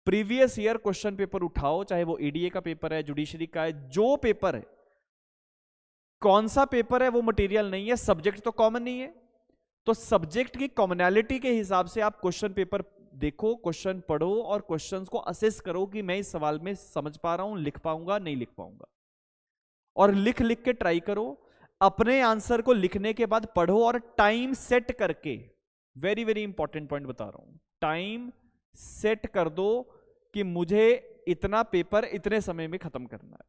Previous year question paper उठाओ, चाहे वो एडीए का पेपर है, जुडिशरी का है, जो पेपर है, कौन सा पेपर है वो मटेरियल नहीं है, सब्जेक्ट तो कॉमन नहीं है, तो सब्जेक्ट की कॉमनैलिटी के हिसाब से आप क्वेश्चन पेपर देखो, क्वेश्चन पढ़ो और क्वेश्चंस को असेस करो कि मैं इस सवाल में समझ पा रहा हूं, लिख पाऊंगा नहीं लिख पाऊंगा, और लिख लिख के ट्राई करो। अपने आंसर को लिखने के बाद पढ़ो और टाइम सेट करके, वेरी वेरी इंपॉर्टेंट पॉइंट बता रहा हूं, टाइम सेट कर दो कि मुझे इतना पेपर इतने समय में खत्म करना है।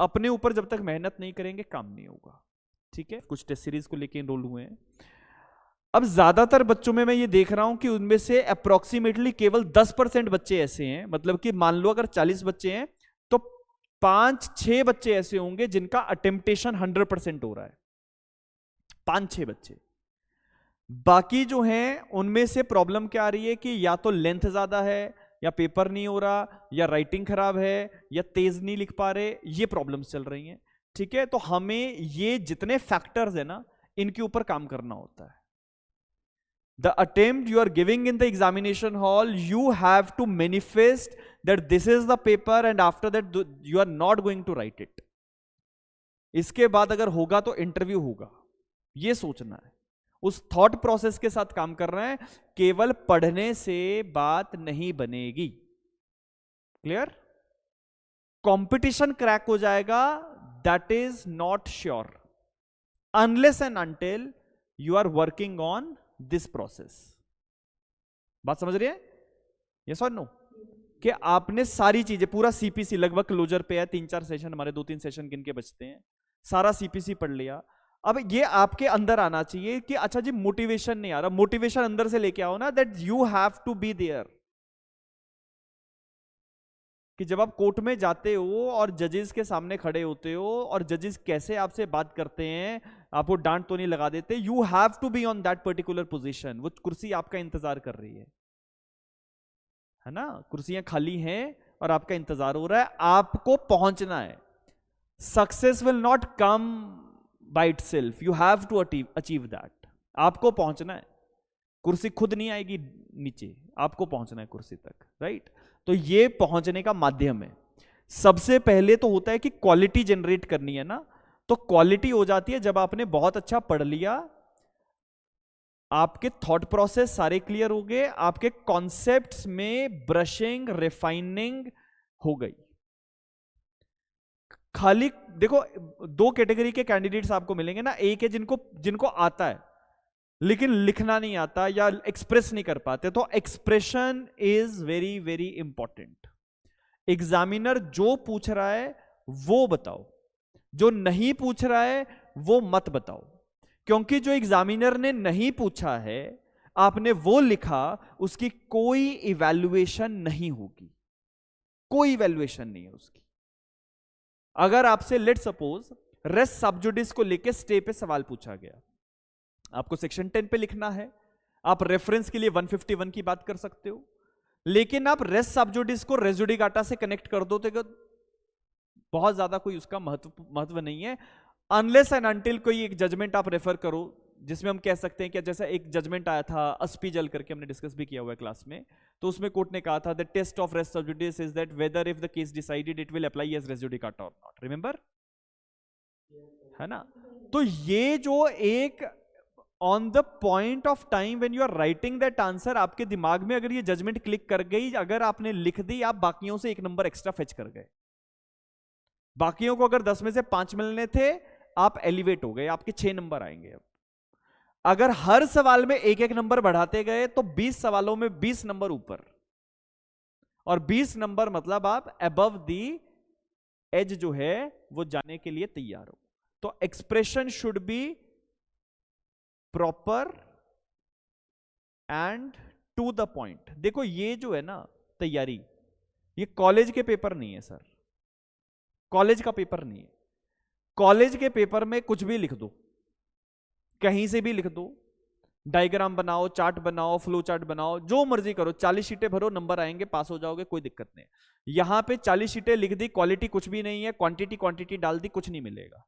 अपने ऊपर जब तक मेहनत नहीं करेंगे काम नहीं होगा, ठीक है। कुछ टेस्ट सीरीज को लेके एनरोल हुए हैं। अब ज्यादातर बच्चों में मैं ये देख रहा हूं कि उनमें से अप्रोक्सीमेटली केवल 10% बच्चे ऐसे हैं, मतलब कि मान लो अगर 40 बच्चे हैं तो 5-6 बच्चे ऐसे होंगे जिनका अटेम्प्टेशन 100% हो रहा है, 5-6 बच्चे। बाकी जो हैं उनमें से प्रॉब्लम क्या आ रही है कि या तो लेंथ ज्यादा है, या पेपर नहीं हो रहा, या राइटिंग खराब है, या तेज नहीं लिख पा रहे, ये प्रॉब्लम्स चल रही हैं, ठीक है। तो हमें ये जितने फैक्टर्स है ना, इनके ऊपर काम करना होता है। The attempt you are giving in the examination hall, you have to manifest that this is the paper and after that you are not going to write it. इसके बाद अगर होगा तो इंटरव्यू होगा, ये सोचना है, उस थॉट प्रोसेस के साथ काम कर रहे हैं। केवल पढ़ने से बात नहीं बनेगी, क्लियर। कंपटीशन क्रैक हो जाएगा, that is not sure unless and until you are working on this process. बात समझ रही है, यस और नो? कि आपने सारी चीजें, पूरा सीपीसी लगभग क्लोजर पे है, 3-4 सेशन हमारे, 2-3 सेशन किनके बचते हैं, सारा सीपीसी पढ़ लिया। अब ये आपके अंदर आना चाहिए कि अच्छा जी मोटिवेशन नहीं आ रहा, मोटिवेशन अंदर से लेके आओ ना, that you have to be there. कि जब आप कोर्ट में जाते हो और जजेस के सामने खड़े होते हो और जजेस कैसे आपसे बात करते हैं, आपको डांट तो नहीं लगा देते, you have to be on that particular position. वो कुर्सी आपका इंतजार कर रही है ना, कुर्सियां खाली हैं और आपका इंतजार हो रहा है, आपको पहुंचना है। Success will not come by itself, you have to achieve that. आपको पहुंचना है, कुर्सी खुद नहीं आएगी नीचे, आपको पहुंचना है कुर्सी तक, राइट। तो ये पहुंचने का माध्यम है। सबसे पहले तो होता है कि क्वालिटी जनरेट करनी है ना, तो क्वालिटी हो जाती है जब आपने बहुत अच्छा पढ़ लिया, आपके थॉट प्रोसेस सारे क्लियर हो गए, आपके कॉन्सेप्ट्स में ब्रशिंग रिफाइनिंग हो गई। खाली देखो, 2 कैटेगरी के कैंडिडेट्स आपको मिलेंगे ना, एक है जिनको आता है लेकिन लिखना नहीं आता या एक्सप्रेस नहीं कर पाते, तो expression is very very important. Examiner जो पूछ रहा है वो बताओ, जो नहीं पूछ रहा है वो मत बताओ, क्योंकि जो एग्जामिनर ने नहीं पूछा है, आपने वो लिखा, उसकी कोई इवैल्यूएशन नहीं होगी, कोई इवैल्यूएशन नहीं है उसकी। अगर आपसे लेट सपोज रेस सब जुडिस को लेके स्टे पे सवाल पूछा गया, आपको सेक्शन 10 पे लिखना है, आप रेफरेंस के लिए 151 की बात कर सकते हो, लेकिन आप रेस सब जुडिस को रेस जुडिकाटा से कनेक्ट कर दो तो बहुत ज्यादा कोई उसका महत्व नहीं है, अनलेस एंड अनटिल कोई एक जजमेंट आप रेफर करो, जिसमें हम कह सकते हैं कि जैसा एक जजमेंट आया था अस्पीजल करके, हमने डिस्कस भी किया हुआ है क्लास में, तो उसमें कोर्ट ने कहा था the test of res sub judice is that whether if the case decided it will apply as res judicata or not, remember, है ना। तो ये जो एक on the point of time when you are writing that answer, आपके दिमाग में अगर ये जजमेंट क्लिक कर गई, अगर आपने लिख दी, आप बाकियों से 1 नंबर एक्स्ट्रा फेच कर गए। बाकियों को अगर 10 में से 5 मिलने थे, आप एलिवेट हो गए, आपके 6 नंबर आएंगे। अब अगर हर सवाल में 1-1 नंबर बढ़ाते गए तो 20 सवालों में 20 नंबर ऊपर, और 20 नंबर मतलब आप अबव दी एज जो है वो जाने के लिए तैयार हो। तो expression should be proper and to the point. देखो ये जो है ना तैयारी, ये कॉलेज के पेपर नहीं है सर, कॉलेज का पेपर नहीं है। कॉलेज के पेपर में कुछ भी लिख दो, कहीं से भी लिख दो, डायग्राम बनाओ, चार्ट बनाओ, फ्लो चार्ट बनाओ, जो मर्जी करो, 40 शीटें भरो, नंबर आएंगे, पास हो जाओगे, कोई दिक्कत नहीं। यहां पे 40 शीटें लिख दी, क्वालिटी कुछ भी नहीं है, क्वांटिटी डाल दी, कुछ नहीं मिलेगा,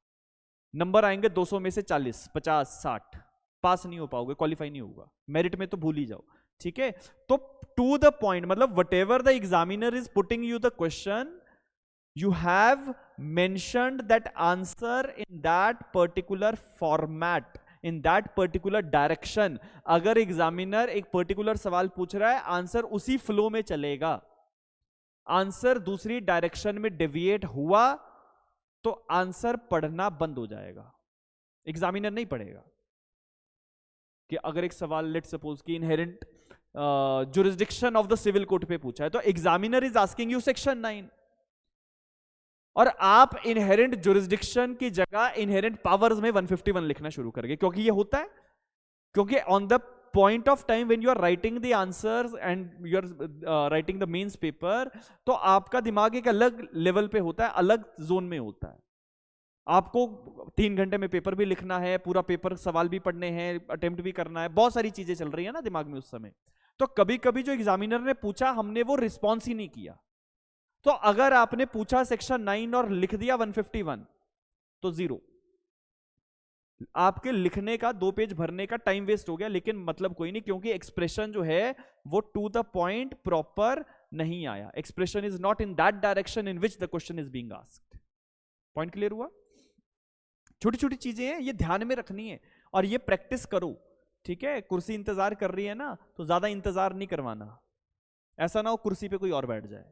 नंबर आएंगे 200 में से 40, 50, 60, पास नहीं हो पाओगे, क्वालिफाई नहीं होगा, मेरिट में तो भूल ही जाओ। ठीक है, तो टू द पॉइंट, मतलब what ever the examiner is putting you the question, you have mentioned that answer in that particular format, in that particular direction. अगर एग्जामिनर एक पर्टिकुलर सवाल पूछ रहा है, आंसर उसी फ्लो में चलेगा. आंसर दूसरी डायरेक्शन में डेविएट हुआ तो आंसर पढ़ना बंद हो जाएगा, एग्जामिनर नहीं पढ़ेगा. कि अगर एक सवाल लेट सपोज कि inherent jurisdiction of the civil court पे पूछा है, तो examiner is asking you section 9, और आप इनहेरेंट जुरिस्डिक्शन की जगह इनहेरेंट पावर्स में 151 लिखना शुरू कर गए. क्योंकि ये होता है, क्योंकि on the point of time when you are writing the answers and you are writing the mains paper, तो आपका दिमाग एक अलग लेवल पे होता है, अलग जोन में होता है. आपको 3 घंटे में पेपर भी लिखना है, पूरा पेपर सवाल भी पढ़ने हैं, अटेम्प्ट भी करना है, बहुत सारी चीजें चल रही है ना दिमाग में उस समय. तो कभी कभी जो एग्जामिनर ने पूछा, हमने वो रिस्पॉन्स ही नहीं किया. तो अगर आपने पूछा सेक्शन 9 और लिख दिया 151, तो 0. आपके लिखने का 2 पेज भरने का टाइम वेस्ट हो गया, लेकिन मतलब कोई नहीं, क्योंकि एक्सप्रेशन जो है वो टू द पॉइंट प्रॉपर नहीं आया. Expression is not in that direction in which the question is being asked. Point clear हुआ? छोटी छोटी चीजें हैं, ये ध्यान में रखनी है और ये प्रैक्टिस करो. ठीक है, कुर्सी इंतजार कर रही है ना, तो ज्यादा इंतजार नहीं करवाना, ऐसा ना हो कुर्सी पे कोई और बैठ जाए.